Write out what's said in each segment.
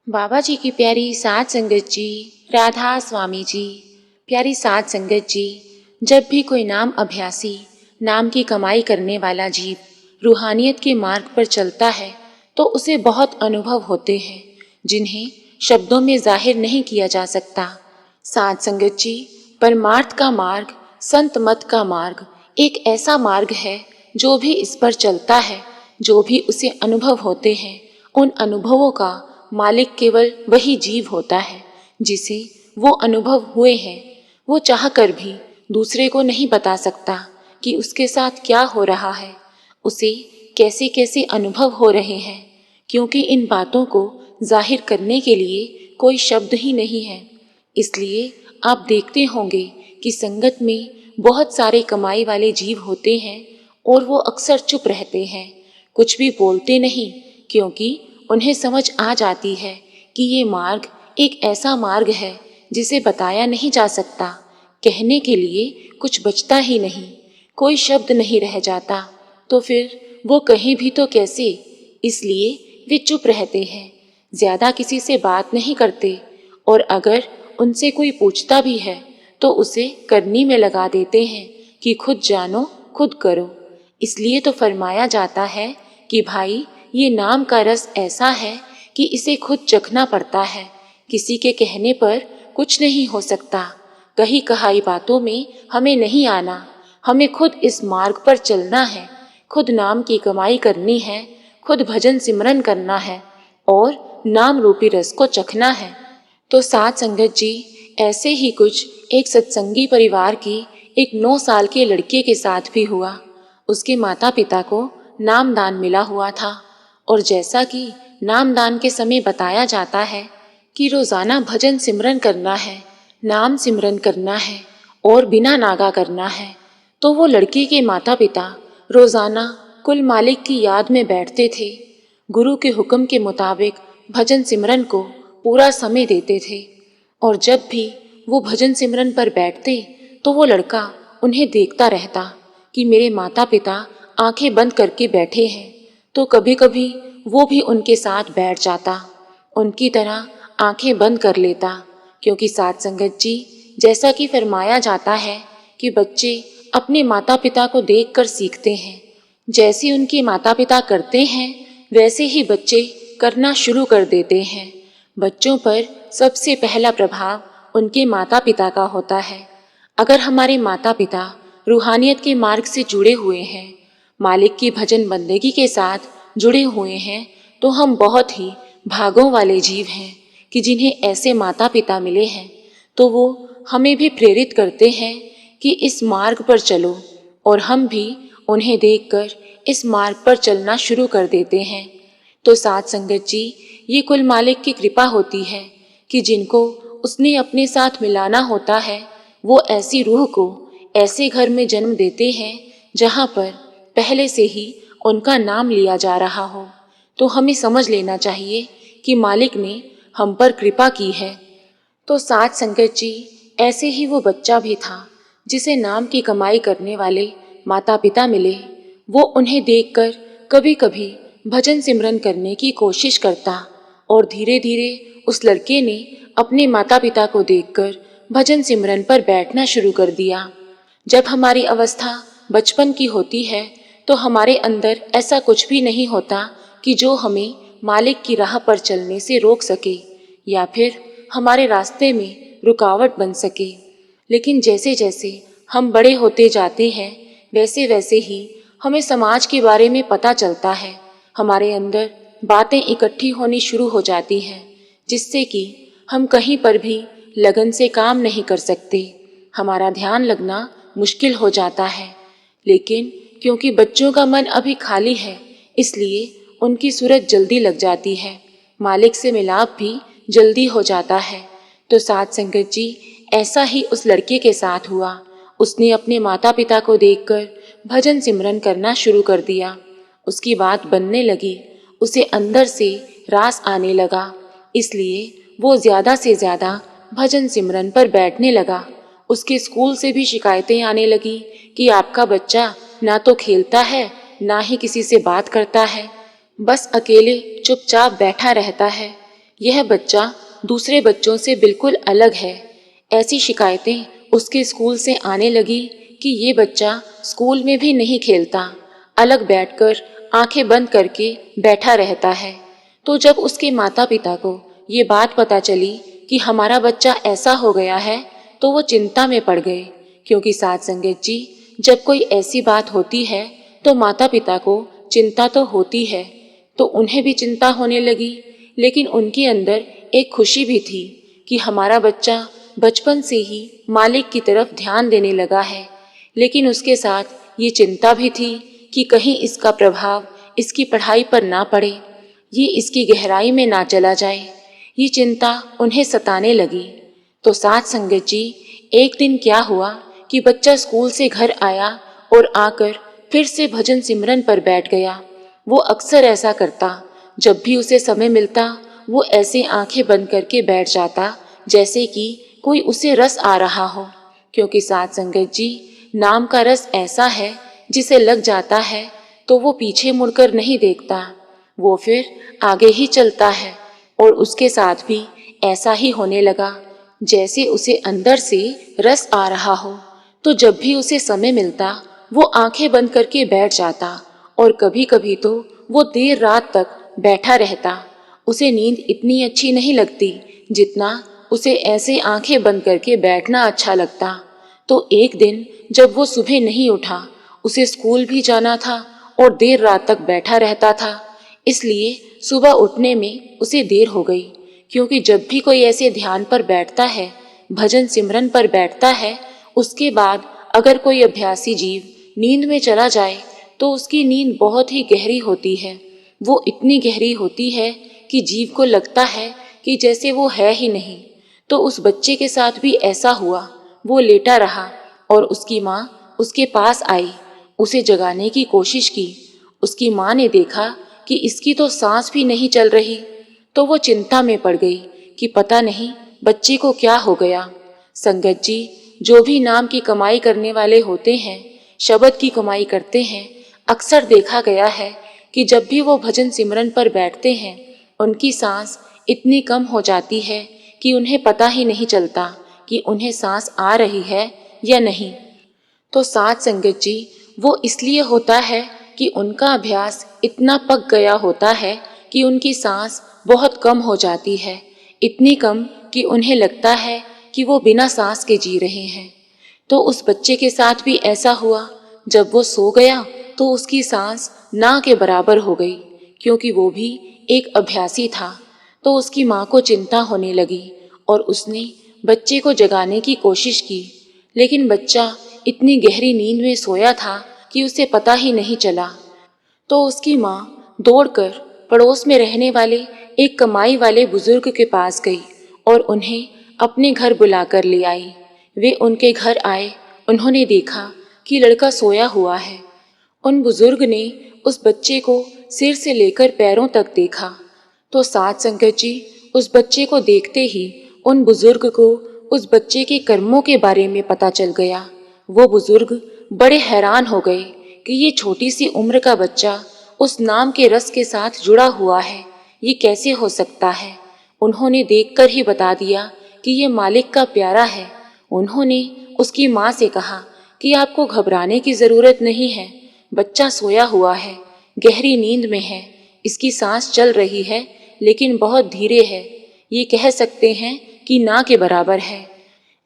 बाबा जी की प्यारी साध संगत जी, राधा स्वामी जी। प्यारी साध संगत जी, जब भी कोई नाम अभ्यासी, नाम की कमाई करने वाला जीव रूहानियत के मार्ग पर चलता है तो उसे बहुत अनुभव होते हैं जिन्हें शब्दों में जाहिर नहीं किया जा सकता। साध संगत जी, परमार्थ का मार्ग, संत मत का मार्ग एक ऐसा मार्ग है जो भी इस पर चलता है, जो भी उसे अनुभव होते हैं, उन अनुभवों का मालिक केवल वही जीव होता है जिसे वो अनुभव हुए हैं। वो चाहकर भी दूसरे को नहीं बता सकता कि उसके साथ क्या हो रहा है, उसे कैसे कैसे अनुभव हो रहे हैं, क्योंकि इन बातों को जाहिर करने के लिए कोई शब्द ही नहीं है। इसलिए आप देखते होंगे कि संगत में बहुत सारे कमाई वाले जीव होते हैं और वो अक्सर चुप रहते हैं, कुछ भी बोलते नहीं, क्योंकि उन्हें समझ आ जाती है कि ये मार्ग एक ऐसा मार्ग है जिसे बताया नहीं जा सकता। कहने के लिए कुछ बचता ही नहीं, कोई शब्द नहीं रह जाता, तो फिर वो कहें भी तो कैसे। इसलिए वे चुप रहते हैं, ज्यादा किसी से बात नहीं करते, और अगर उनसे कोई पूछता भी है तो उसे करनी में लगा देते हैं कि खुद जानो खुद करो। इसलिए तो फरमाया जाता है कि भाई, ये नाम का रस ऐसा है कि इसे खुद चखना पड़ता है, किसी के कहने पर कुछ नहीं हो सकता। कही कहाई बातों में हमें नहीं आना, हमें खुद इस मार्ग पर चलना है, खुद नाम की कमाई करनी है, खुद भजन सिमरन करना है और नाम रूपी रस को चखना है। तो साध संगत जी, ऐसे ही कुछ एक सत्संगी परिवार की एक 9 साल के लड़के के साथ भी हुआ। उसके माता पिता को नामदान मिला हुआ था, और जैसा कि नामदान के समय बताया जाता है कि रोजाना भजन सिमरन करना है, नाम सिमरन करना है और बिना नागा करना है, तो वो लड़के के माता पिता रोजाना कुल मालिक की याद में बैठते थे, गुरु के हुक्म के मुताबिक भजन सिमरन को पूरा समय देते थे। और जब भी वो भजन सिमरन पर बैठते तो वो लड़का उन्हें देखता रहता कि मेरे माता पिता आंखें बंद करके बैठे हैं, तो कभी कभी वो भी उनके साथ बैठ जाता, उनकी तरह आंखें बंद कर लेता। क्योंकि साध संगत जी, जैसा कि फरमाया जाता है कि बच्चे अपने माता पिता को देखकर सीखते हैं, जैसे उनके माता पिता करते हैं वैसे ही बच्चे करना शुरू कर देते हैं। बच्चों पर सबसे पहला प्रभाव उनके माता पिता का होता है। अगर हमारे माता पिता रूहानियत के मार्ग से जुड़े हुए हैं, मालिक की भजन बंदगी के साथ जुड़े हुए हैं, तो हम बहुत ही भागों वाले जीव हैं कि जिन्हें ऐसे माता पिता मिले हैं। तो वो हमें भी प्रेरित करते हैं कि इस मार्ग पर चलो, और हम भी उन्हें देखकर इस मार्ग पर चलना शुरू कर देते हैं। तो साध संगत जी, ये कुल मालिक की कृपा होती है कि जिनको उसने अपने साथ मिलाना होता है, वो ऐसी रूह को ऐसे घर में जन्म देते हैं जहाँ पर पहले से ही उनका नाम लिया जा रहा हो। तो हमें समझ लेना चाहिए कि मालिक ने हम पर कृपा की है। तो साध संगत जी, ऐसे ही वो बच्चा भी था जिसे नाम की कमाई करने वाले माता पिता मिले। वो उन्हें देखकर कभी कभी भजन सिमरन करने की कोशिश करता, और धीरे धीरे उस लड़के ने अपने माता पिता को देखकर भजन सिमरन पर बैठना शुरू कर दिया। जब हमारी अवस्था बचपन की होती है तो हमारे अंदर ऐसा कुछ भी नहीं होता कि जो हमें मालिक की राह पर चलने से रोक सके या फिर हमारे रास्ते में रुकावट बन सके। लेकिन जैसे जैसे हम बड़े होते जाते हैं वैसे वैसे ही हमें समाज के बारे में पता चलता है, हमारे अंदर बातें इकट्ठी होनी शुरू हो जाती हैं, जिससे कि हम कहीं पर भी लगन से काम नहीं कर सकते, हमारा ध्यान लगना मुश्किल हो जाता है। लेकिन क्योंकि बच्चों का मन अभी खाली है, इसलिए उनकी सूरत जल्दी लग जाती है, मालिक से मिलाप भी जल्दी हो जाता है। तो साध संगत जी, ऐसा ही उस लड़के के साथ हुआ। उसने अपने माता पिता को देखकर भजन सिमरन करना शुरू कर दिया। उसकी बात बनने लगी, उसे अंदर से रास आने लगा, इसलिए वो ज्यादा से ज्यादा भजन सिमरन पर बैठने लगा। उसके स्कूल से भी शिकायतें आने लगी कि आपका बच्चा ना तो खेलता है, ना ही किसी से बात करता है, बस अकेले चुपचाप बैठा रहता है। यह बच्चा दूसरे बच्चों से बिल्कुल अलग है। ऐसी शिकायतें उसके स्कूल से आने लगी कि ये बच्चा स्कूल में भी नहीं खेलता, अलग बैठकर आंखें बंद करके बैठा रहता है। तो जब उसके माता पिता को ये बात पता चली कि हमारा बच्चा ऐसा हो गया है, तो वो चिंता में पड़ गए, क्योंकि साध संगत जी, जब कोई ऐसी बात होती है तो माता पिता को चिंता तो होती है। तो उन्हें भी चिंता होने लगी, लेकिन उनके अंदर एक खुशी भी थी कि हमारा बच्चा बचपन से ही मालिक की तरफ ध्यान देने लगा है। लेकिन उसके साथ ये चिंता भी थी कि कहीं इसका प्रभाव इसकी पढ़ाई पर ना पड़े, ये इसकी गहराई में ना चला जाए। ये चिंता उन्हें सताने लगी। तो साथ संगत जी, एक दिन क्या हुआ कि बच्चा स्कूल से घर आया और आकर फिर से भजन सिमरन पर बैठ गया। वो अक्सर ऐसा करता, जब भी उसे समय मिलता वो ऐसे आंखें बंद करके बैठ जाता जैसे कि कोई उसे रस आ रहा हो। क्योंकि साथ संगत जी, नाम का रस ऐसा है जिसे लग जाता है तो वो पीछे मुड़कर नहीं देखता, वो फिर आगे ही चलता है। और उसके साथ भी ऐसा ही होने लगा, जैसे उसे अंदर से रस आ रहा हो। तो जब भी उसे समय मिलता वो आंखें बंद करके बैठ जाता, और कभी कभी तो वो देर रात तक बैठा रहता। उसे नींद इतनी अच्छी नहीं लगती जितना उसे ऐसे आंखें बंद करके बैठना अच्छा लगता। तो एक दिन जब वो सुबह नहीं उठा, उसे स्कूल भी जाना था और देर रात तक बैठा रहता था, इसलिए सुबह उठने में उसे देर हो गई। क्योंकि जब भी कोई ऐसे ध्यान पर बैठता है, भजन सिमरन पर बैठता है, उसके बाद अगर कोई अभ्यासी जीव नींद में चला जाए तो उसकी नींद बहुत ही गहरी होती है। वो इतनी गहरी होती है कि जीव को लगता है कि जैसे वो है ही नहीं। तो उस बच्चे के साथ भी ऐसा हुआ। वो लेटा रहा और उसकी माँ उसके पास आई, उसे जगाने की कोशिश की। उसकी माँ ने देखा कि इसकी तो सांस भी नहीं चल रही, तो वो चिंता में पड़ गई कि पता नहीं बच्चे को क्या हो गया। संगत जी, जो भी नाम की कमाई करने वाले होते हैं, शब्द की कमाई करते हैं, अक्सर देखा गया है कि जब भी वो भजन सिमरन पर बैठते हैं, उनकी सांस इतनी कम हो जाती है कि उन्हें पता ही नहीं चलता कि उन्हें सांस आ रही है या नहीं। तो साथ संगत जी, वो इसलिए होता है कि उनका अभ्यास इतना पक गया होता है कि उनकी सांस बहुत कम हो जाती है, इतनी कम कि उन्हें लगता है कि वो बिना सांस के जी रहे हैं। तो उस बच्चे के साथ भी ऐसा हुआ। जब वो सो गया तो उसकी सांस ना के बराबर हो गई, क्योंकि वो भी एक अभ्यासी था। तो उसकी माँ को चिंता होने लगी और उसने बच्चे को जगाने की कोशिश की, लेकिन बच्चा इतनी गहरी नींद में सोया था कि उसे पता ही नहीं चला। तो उसकी माँ दौड़कर पड़ोस में रहने वाले एक कमाई वाले बुजुर्ग के पास गई और उन्हें अपने घर बुलाकर ले आई। वे उनके घर आए, उन्होंने देखा कि लड़का सोया हुआ है। उन बुजुर्ग ने उस बच्चे को सिर से लेकर पैरों तक देखा। तो साथ संगत जी, उस बच्चे को देखते ही उन बुजुर्ग को उस बच्चे के कर्मों के बारे में पता चल गया। वो बुजुर्ग बड़े हैरान हो गए कि ये छोटी सी उम्र का बच्चा उस नाम के रस के साथ जुड़ा हुआ है, ये कैसे हो सकता है। उन्होंने देखकर ही बता दिया कि ये मालिक का प्यारा है। उन्होंने उसकी माँ से कहा कि आपको घबराने की जरूरत नहीं है, बच्चा सोया हुआ है, गहरी नींद में है, इसकी सांस चल रही है लेकिन बहुत धीरे है, ये कह सकते हैं कि ना के बराबर है।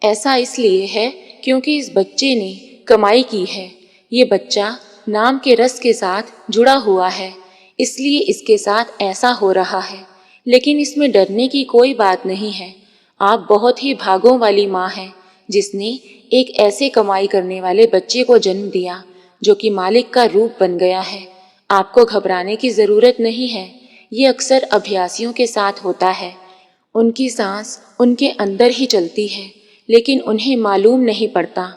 ऐसा इसलिए है क्योंकि इस बच्चे ने कमाई की है। ये बच्चा नाम के रस के साथ जुड़ा हुआ है, इसलिए इसके साथ ऐसा हो रहा है। लेकिन इसमें डरने की कोई बात नहीं है। आप बहुत ही भागों वाली माँ हैं, जिसने एक ऐसे कमाई करने वाले बच्चे को जन्म दिया जो कि मालिक का रूप बन गया है। आपको घबराने की जरूरत नहीं है। ये अक्सर अभ्यासियों के साथ होता है। उनकी सांस उनके अंदर ही चलती है, लेकिन उन्हें मालूम नहीं पड़ता।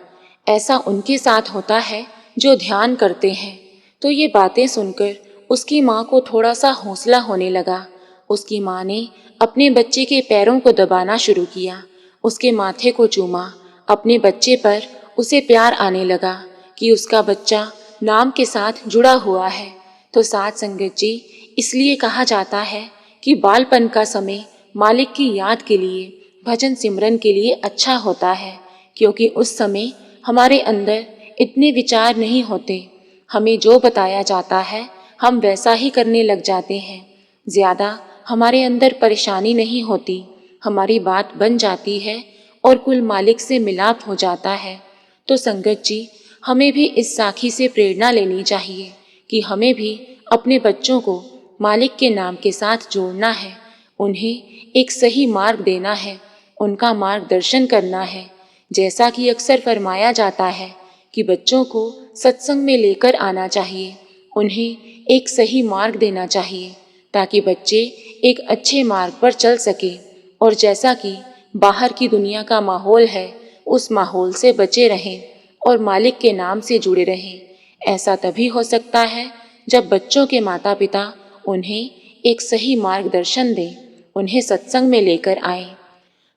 ऐसा उनके साथ होता है जो ध्यान करते हैं। तो ये बातें सुनकर उसकी माँ को थोड़ा सा हौसला होने लगा। उसकी माँ ने अपने बच्चे के पैरों को दबाना शुरू किया, उसके माथे को चूमा। अपने बच्चे पर उसे प्यार आने लगा कि उसका बच्चा नाम के साथ जुड़ा हुआ है। तो साथ संगत जी, इसलिए कहा जाता है कि बालपन का समय मालिक की याद के लिए, भजन सिमरन के लिए अच्छा होता है, क्योंकि उस समय हमारे अंदर इतने विचार नहीं होते। हमें जो बताया जाता है हम वैसा ही करने लग जाते हैं। ज़्यादा हमारे अंदर परेशानी नहीं होती, हमारी बात बन जाती है और कुल मालिक से मिलाप हो जाता है। तो संगत जी, हमें भी इस साखी से प्रेरणा लेनी चाहिए कि हमें भी अपने बच्चों को मालिक के नाम के साथ जोड़ना है, उन्हें एक सही मार्ग देना है, उनका मार्गदर्शन करना है। जैसा कि अक्सर फरमाया जाता है कि बच्चों को सत्संग में लेकर आना चाहिए, उन्हें एक सही मार्ग देना चाहिए ताकि बच्चे एक अच्छे मार्ग पर चल सके। और जैसा कि बाहर की दुनिया का माहौल है, उस माहौल से बचे रहें और मालिक के नाम से जुड़े रहें। ऐसा तभी हो सकता है जब बच्चों के माता पिता उन्हें एक सही मार्गदर्शन दें, उन्हें सत्संग में लेकर आएं।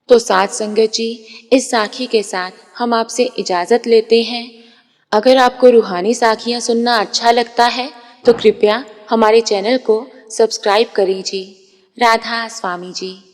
तो साथ संगत जी, इस साखी के साथ हम आपसे इजाज़त लेते हैं। अगर आपको रूहानी साखियाँ सुनना अच्छा लगता है तो कृपया हमारे चैनल को सब्सक्राइब करिए। राधा स्वामी जी।